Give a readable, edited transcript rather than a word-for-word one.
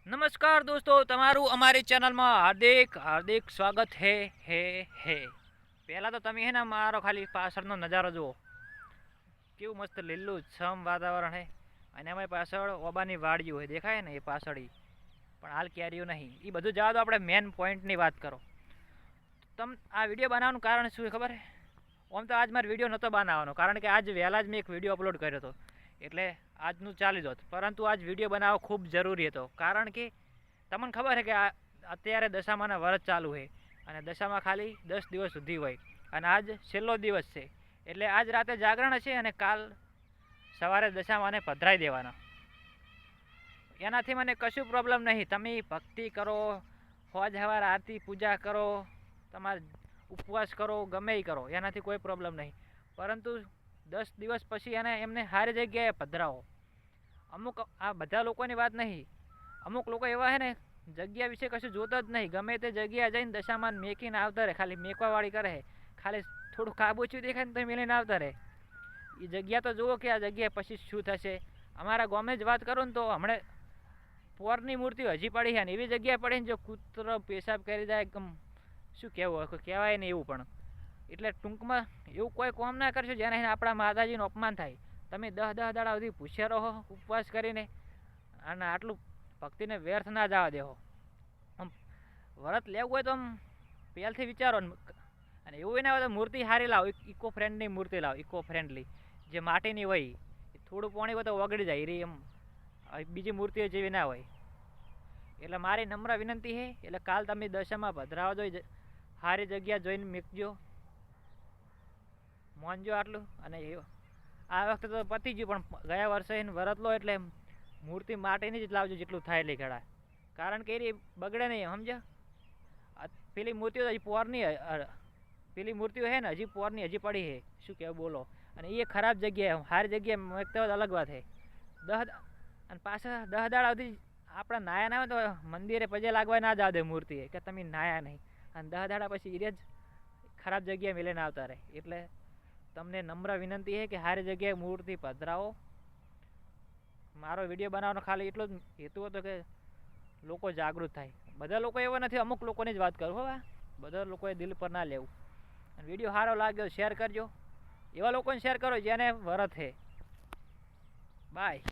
નમસ્કાર દોસ્તો, તમારું અમારી ચેનલમાં હાર્દિક હાર્દિક સ્વાગત હે. પહેલાં તો તમે હે ને મારો ખાલી પાછળનો નજારો જુઓ, કેવું મસ્ત લીલું છમ વાતાવરણ હે. અને એમાં પાછળ ઓબાની વાડીઓ હોય, દેખાય ને એ પાછળ પણ હાલ કેરીઓ નહીં. એ બધું જવા દો, આપણે મેન પોઈન્ટની વાત કરો. આ વિડીયો બનાવવાનું કારણ શું ખબર હે? આમ તો આજ મારો વિડીયો નહોતો બનાવવાનો, કારણ કે આજ વહેલા જ મેં એક વિડીયો અપલોડ કર્યો હતો, એટલે આજનું ચાલી જોત. પરંતુ આજ વિડીયો બનાવવો ખૂબ જરૂરી હતો, કારણ કે તમને ખબર છે કે અત્યારે દશામાના વ્રત ચાલુ છે અને દશામાં ખાલી 10 દિવસ સુધી હોય અને આજ છેલ્લો દિવસ છે. એટલે આજ રાતે જાગરણ છે અને કાલ સવારે દશામાને પધરાઈ દેવાના. એનાથી મને કશું પ્રોબ્લેમ નહીં. તમે ભક્તિ કરો, હોજ સવાર આરતી પૂજા કરો, તમારે ઉપવાસ કરો, ગમે એ કરો, એનાથી કોઈ પ્રોબ્લેમ નહીં. પરંતુ 10 દિવસ પછી એમને સારી જગ્યાએ પધરાવો. અમુક આ બધા લોકોની વાત નહીં, અમુક લોકો એવા છે ને જગ્યા વિશે કશું જોતો જ નહીં. ગમે તે જગ્યા જઈને દશામાન મેકીને આવતા રહે, ખાલી મેકવાવાળી કરે, ખાલી થોડું કાબુચું દેખાય ને તો મેલીને આવતા રહે. એ જગ્યા તો જુઓ કે આ જગ્યાએ પછી શું થશે. અમારા ગામે જ વાત કરું ને તો હમણાં પોરની મૂર્તિઓ હજી પડી છે ને એવી જગ્યાએ પડીને જો કૂતરો પેશાબ કરી જાય, એકદમ શું કહેવું, કહેવાય ને એવું. પણ એટલે ટૂંકમાં એવું કોઈ કામ ના કરશો જેને આપણા માતાજીનું અપમાન થાય. તમે 10 દાડા સુધી પૂછ્યા રહો ઉપવાસ કરીને, અને આટલું ભક્તિને વ્યર્થ ના જવા દેવો. આમ વ્રત લેવું હોય તો આમ પહેલથી વિચારો ને. અને એવું ના હોય તો મૂર્તિ સારી લાવો, ઇકો ફ્રેન્ડની મૂર્તિ લાવો, ઇકો ફ્રેન્ડલી, જે માટીની હોય. થોડું પાણી હોય તો ઓગળી જાય રે, એમ બીજી મૂર્તિઓ જેવી ના હોય. એટલે મારી નમ્ર વિનંતી છે, એટલે કાલ તમે દશામાં પધરાવો જોઈએ, સારી જગ્યા જોઈને મૂકજો, મોનજો આટલું. અને આ વખતે તો પતી ગયું, પણ ગયા વર્ષે એને વરત લો એટલે મૂર્તિ માટીની જ લાવજો જેટલું થાય એટલે ઘડા, કારણ કે એ બગડે નહીં, સમજ્યા? પેલી મૂર્તિઓ હજી પોરની, પેલી મૂર્તિઓ છે ને હજી પોરની હજી પડી છે, શું કહેવું બોલો. અને એ ખરાબ જગ્યાએ, સારી જગ્યાએ મૂકતા હોય તો અલગ વાત છે. અને પાછા 10 દાડા સુધી આપણા નાયા ના હોય તો મંદિરે પજે લાગવા ના જાવ દે મૂર્તિએ કે તમે નાયા નહીં. અને 10 દાડા પછી એ જ ખરાબ જગ્યાએ મિલીને આવતા રહે. એટલે તમને નમ્ર વિનંતી છે કે સારી જગ્યાએ મૂર્તિ પધરાવો. મારો વિડીયો બનાવવાનો ખાલી એટલો જ હેતુ હતો કે લોકો જાગૃત થાય. બધા લોકો એવા નથી, અમુક લોકોની જ વાત કરું. હવે બધા લોકોએ દિલ પર ના લેવું. અને વિડીયો સારો લાગ્યો શેર કરજો, એવા લોકોને શેર કરો જેને વરત છે. બાય.